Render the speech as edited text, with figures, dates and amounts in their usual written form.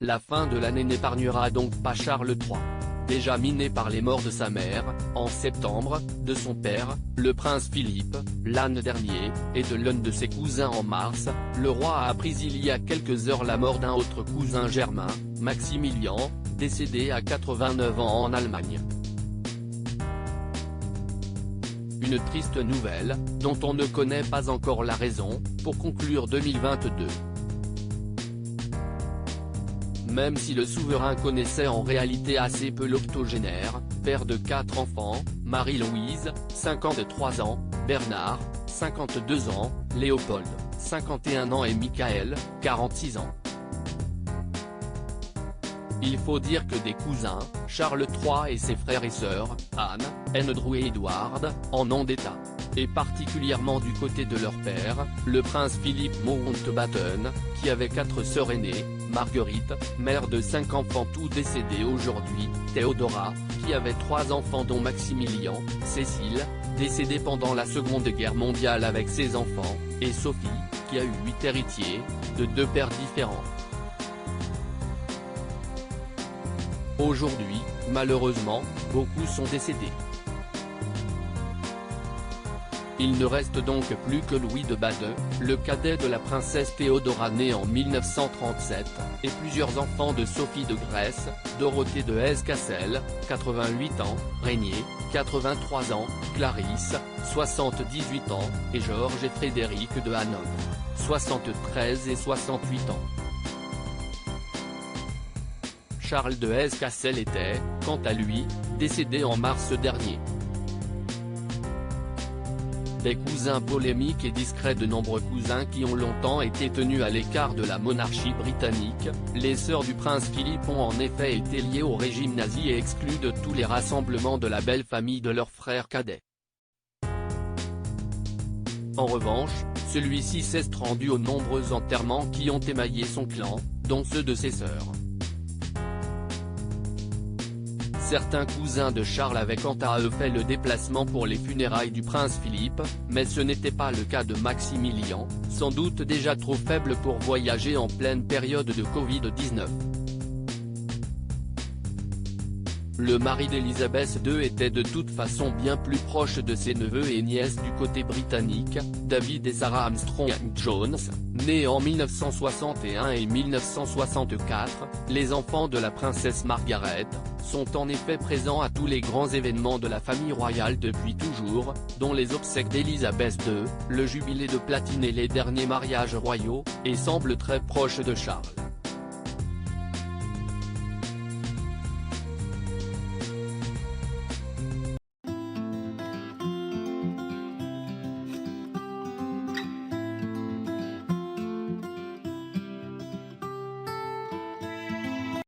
La fin de l'année n'épargnera donc pas Charles III. Déjà miné par les morts de sa mère, en septembre, de son père, le prince Philippe, l'an dernier, et de l'un de ses cousins en mars, le roi a appris il y a quelques heures la mort d'un autre cousin germain, Maximilien, décédé à 89 ans en Allemagne. Une triste nouvelle, dont on ne connaît pas encore la raison, pour conclure 2022. Même si le souverain connaissait en réalité assez peu l'octogénaire, père de 4 enfants, Marie-Louise, 53 ans, Bernard, 52 ans, Léopold, 51 ans et Michael, 46 ans. Il faut dire que des cousins, Charles III et ses frères et sœurs, Anne, Andrew et Edward, en ont d'état. Et particulièrement du côté de leur père, le prince Philippe Mountbatten, qui avait 4 sœurs aînées, Marguerite, mère de 5 enfants tous décédés aujourd'hui, Théodora, qui avait 3 enfants dont Maximilien, Cécile, décédée pendant la Seconde Guerre mondiale avec ses enfants, et Sophie, qui a eu 8 héritiers, de 2 pères différents. Aujourd'hui, malheureusement, beaucoup sont décédés. Il ne reste donc plus que Louis de Baden, le cadet de la princesse Théodora née en 1937, et plusieurs enfants de Sophie de Grèce, Dorothée de Hesse-Cassel, 88 ans, Régnier, 83 ans, Clarisse, 78 ans, et Georges et Frédéric de Hanovre, 73 et 68 ans. Charles de Hesse-Cassel était, quant à lui, décédé en mars dernier. Des cousins polémiques et discrets. De nombreux cousins qui ont longtemps été tenus à l'écart de la monarchie britannique, les sœurs du prince Philippe ont en effet été liées au régime nazi et exclues de tous les rassemblements de la belle famille de leur frère cadet. En revanche, celui-ci s'est rendu aux nombreux enterrements qui ont émaillé son clan, dont ceux de ses sœurs. Certains cousins de Charles avaient quant à eux fait le déplacement pour les funérailles du prince Philippe, mais ce n'était pas le cas de Maximilien, sans doute déjà trop faible pour voyager en pleine période de Covid-19. Le mari d'Élisabeth II était de toute façon bien plus proche de ses neveux et nièces du côté britannique, David et Sarah Armstrong-Jones, nés en 1961 et 1964, les enfants de la princesse Margaret, sont en effet présents à tous les grands événements de la famille royale depuis toujours, dont les obsèques d'Élisabeth II, le jubilé de platine et les derniers mariages royaux, et semblent très proches de Charles.